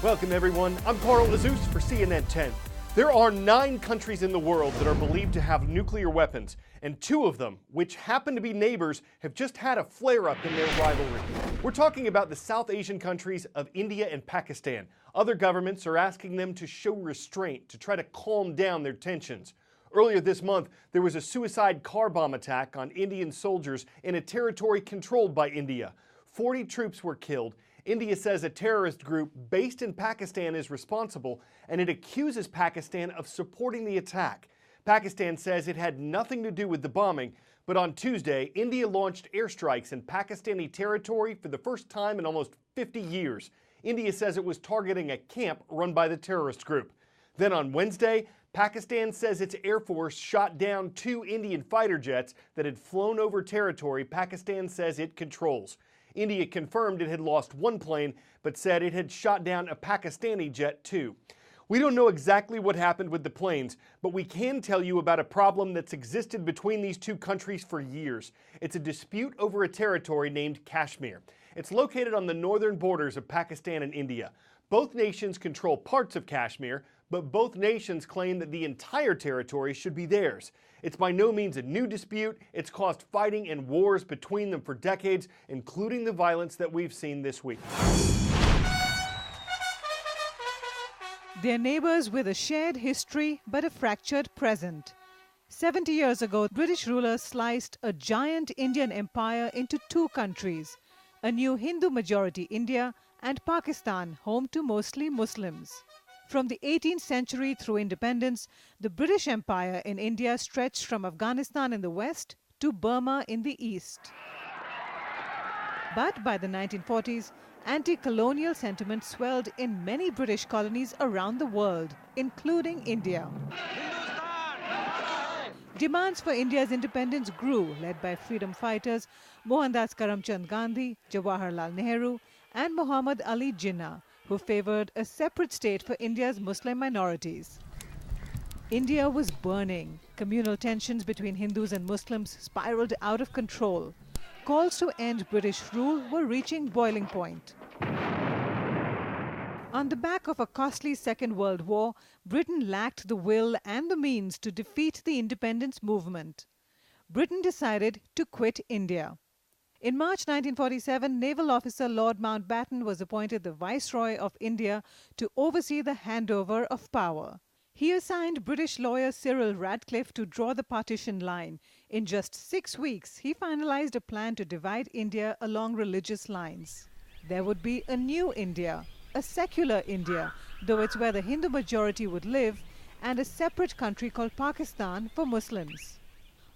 Welcome everyone, I'm Carl Azus for CNN10. There are 9 countries in the world that are believed to have nuclear weapons, and 2 of them, which happen to be neighbors, have just had a flare-up in their rivalry. We're talking about the South Asian countries of India and Pakistan. Other governments are asking them to show restraint to try to calm down their tensions. Earlier this month, there was a suicide car bomb attack on Indian soldiers in a territory controlled by India. 40 troops were killed. India says a terrorist group based in Pakistan is responsible, and it accuses Pakistan of supporting the attack. Pakistan says it had nothing to do with the bombing, but on Tuesday, India launched airstrikes in Pakistani territory for the first time in almost 50 years. India says it was targeting a camp run by the terrorist group. Then on Wednesday, Pakistan says its Air Force shot down 2 Indian fighter jets that had flown over territory Pakistan says it controls. India confirmed it had lost 1 plane, but said it had shot down a Pakistani jet too. We don't know exactly what happened with the planes, but we can tell you about a problem that's existed between these 2 countries for years. It's a dispute over a territory named Kashmir. It's located on the northern borders of Pakistan and India. Both nations control parts of Kashmir, but both nations claim that the entire territory should be theirs. It's by no means a new dispute. It's caused fighting and wars between them for decades, including the violence that we've seen this week. They're neighbors with a shared history but a fractured present. 70 years ago, British rulers sliced a giant Indian empire into 2 countries, a new Hindu-majority India and Pakistan, home to mostly Muslims. From the 18th century through independence, the British Empire in India stretched from Afghanistan in the west to Burma in the east. But by the 1940s, anti-colonial sentiment swelled in many British colonies around the world, including India. Demands for India's independence grew, led by freedom fighters Mohandas Karamchand Gandhi, Jawaharlal Nehru, and Muhammad Ali Jinnah, who favored a separate state for India's Muslim minorities. India was burning. Communal tensions between Hindus and Muslims spiraled out of control. Calls to end British rule were reaching boiling point. On the back of a costly Second World War, Britain lacked the will and the means to defeat the independence movement. Britain decided to quit India. In March 1947, naval officer Lord Mountbatten was appointed the Viceroy of India to oversee the handover of power. He assigned British lawyer Cyril Radcliffe to draw the partition line. In just 6 weeks, he finalized a plan to divide India along religious lines. There would be a new India, a secular India, though it's where the Hindu majority would live, and a separate country called Pakistan for Muslims.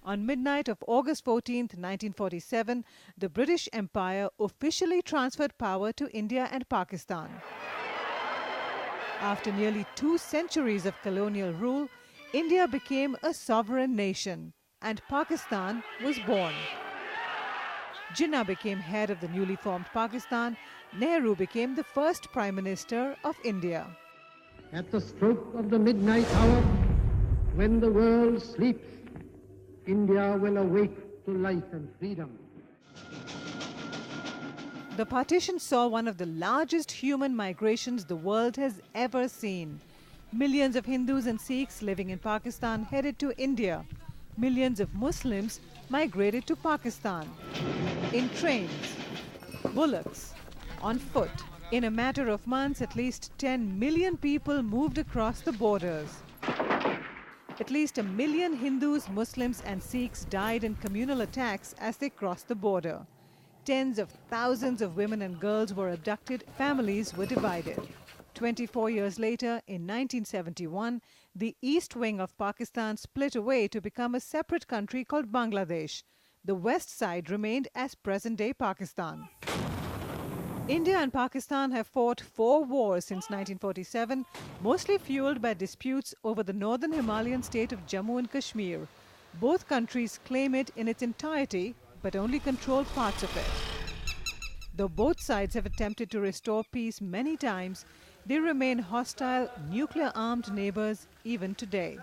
On midnight of August 14, 1947, the British Empire officially transferred power to India and Pakistan. After nearly 2 centuries of colonial rule, India became a sovereign nation, and Pakistan was born. Jinnah became head of the newly formed Pakistan. Nehru became the first Prime Minister of India. At the stroke of the midnight hour, when the world sleeps, India will awake to life and freedom. The partition saw one of the largest human migrations the world has ever seen. Millions of Hindus and Sikhs living in Pakistan headed to India. Millions of Muslims migrated to Pakistan. In trains, bullocks, on foot. In a matter of months, at least 10 million people moved across the borders. At least 1 million Hindus, Muslims and Sikhs died in communal attacks as they crossed the border. Tens of thousands of women and girls were abducted, families were divided. 24 years later, in 1971, the east wing of Pakistan split away to become a separate country called Bangladesh. The west side remained as present-day Pakistan. India and Pakistan have fought 4 wars since 1947, mostly fueled by disputes over the northern Himalayan state of Jammu and Kashmir. Both countries claim it in its entirety, but only control parts of it. Though both sides have attempted to restore peace many times, they remain hostile, nuclear-armed neighbors even today.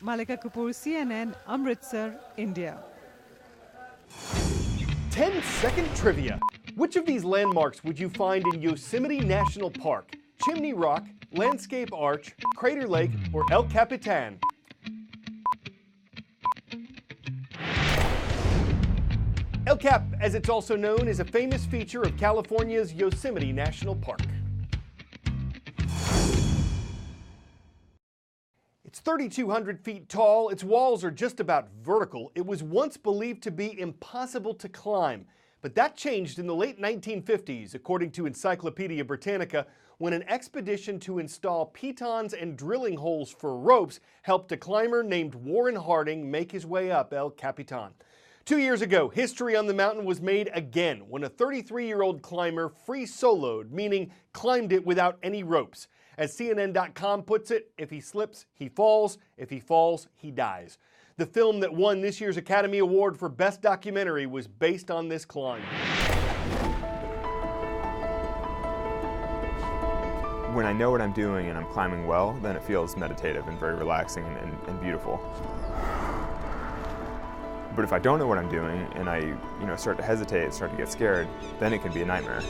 Malika Kapoor, CNN, Amritsar, India. 10-second trivia. Which of these landmarks would you find in Yosemite National Park? Chimney Rock, Landscape Arch, Crater Lake, or El Capitan? El Cap, as it's also known, is a famous feature of California's Yosemite National Park. It's 3,200 feet tall, its walls are just about vertical. It was once believed to be impossible to climb, but that changed in the late 1950s, according to Encyclopedia Britannica, when an expedition to install pitons and drilling holes for ropes helped a climber named Warren Harding make his way up El Capitan. 2 years ago, history on the mountain was made again when a 33-year-old climber free soloed, meaning climbed it without any ropes. As CNN.com puts it, if he slips, he falls. If he falls, he dies. The film that won this year's Academy Award for Best Documentary was based on this climb. When I know what I'm doing and I'm climbing well, then it feels meditative and very relaxing and beautiful. But if I don't know what I'm doing and I start to hesitate, start to get scared, then it can be a nightmare.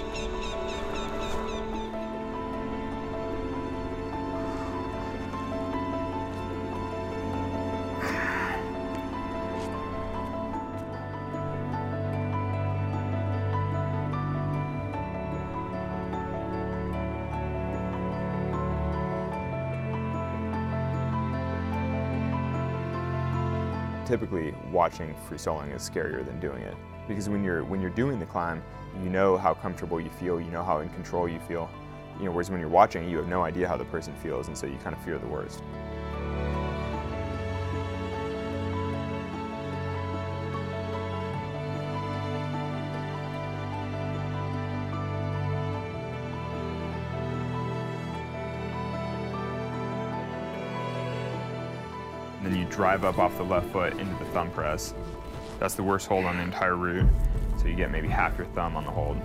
Typically, watching free soloing is scarier than doing it, because when you're doing the climb, you know how comfortable you feel, you know how in control you feel. Whereas when you're watching, you have no idea how the person feels, and so you kind of fear the worst. Then you drive up off the left foot into the thumb press. That's the worst hold on the entire route, so you get maybe half your thumb on the hold.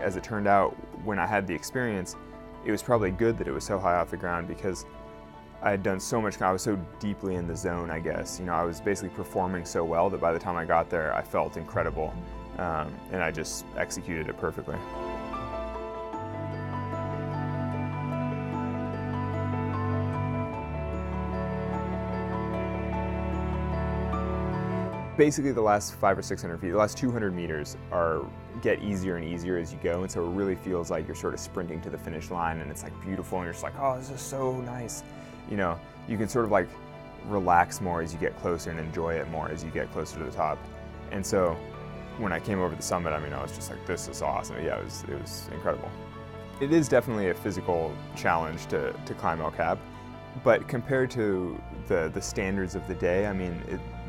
As it turned out, when I had the experience, it was probably good that it was so high off the ground, because I had done so much, I was so deeply in the zone, I guess. I was basically performing so well that by the time I got there, I felt incredible, and I just executed it perfectly. Basically, the last 500 or 600 feet, the last 200 meters get easier and easier as you go, and so it really feels like you're sort of sprinting to the finish line, and it's like beautiful, and you're just like, oh, this is so nice. You can sort of like relax more as you get closer and enjoy it more as you get closer to the top. And so when I came over the summit, I was just like, this is awesome. Yeah, it was incredible. It is definitely a physical challenge to climb El Cap, but compared to the standards of the day,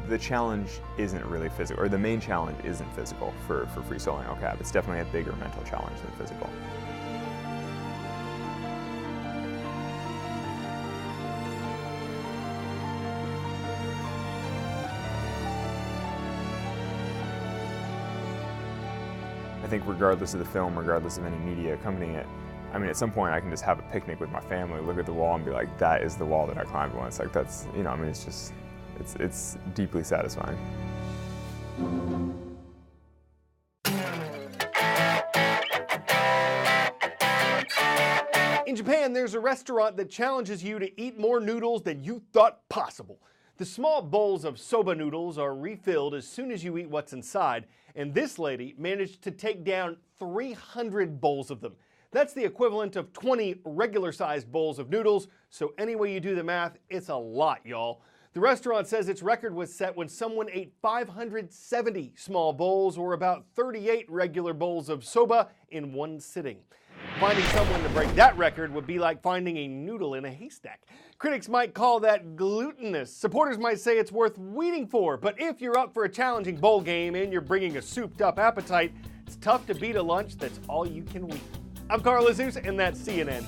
the challenge isn't really physical, or the main challenge isn't physical for free soloing El Cap. It's definitely a bigger mental challenge than physical. I think regardless of the film, regardless of any media accompanying it, at some point I can just have a picnic with my family, look at the wall and be like, that is the wall that I climbed once. Like that's, it's just, it's deeply satisfying. In Japan, there's a restaurant that challenges you to eat more noodles than you thought possible. The small bowls of soba noodles are refilled as soon as you eat what's inside, and this lady managed to take down 300 bowls of them. That's the equivalent of 20 regular-sized bowls of noodles, so any way you do the math, it's a lot, y'all. The restaurant says its record was set when someone ate 570 small bowls, or about 38 regular bowls of soba in one sitting. Finding someone to break that record would be like finding a noodle in a haystack. Critics might call that glutinous. Supporters might say it's worth waiting for. But if you're up for a challenging bowl game and you're bringing a souped-up appetite, it's tough to beat a lunch that's all you can eat. I'm Carl Jesus, and that's CNN.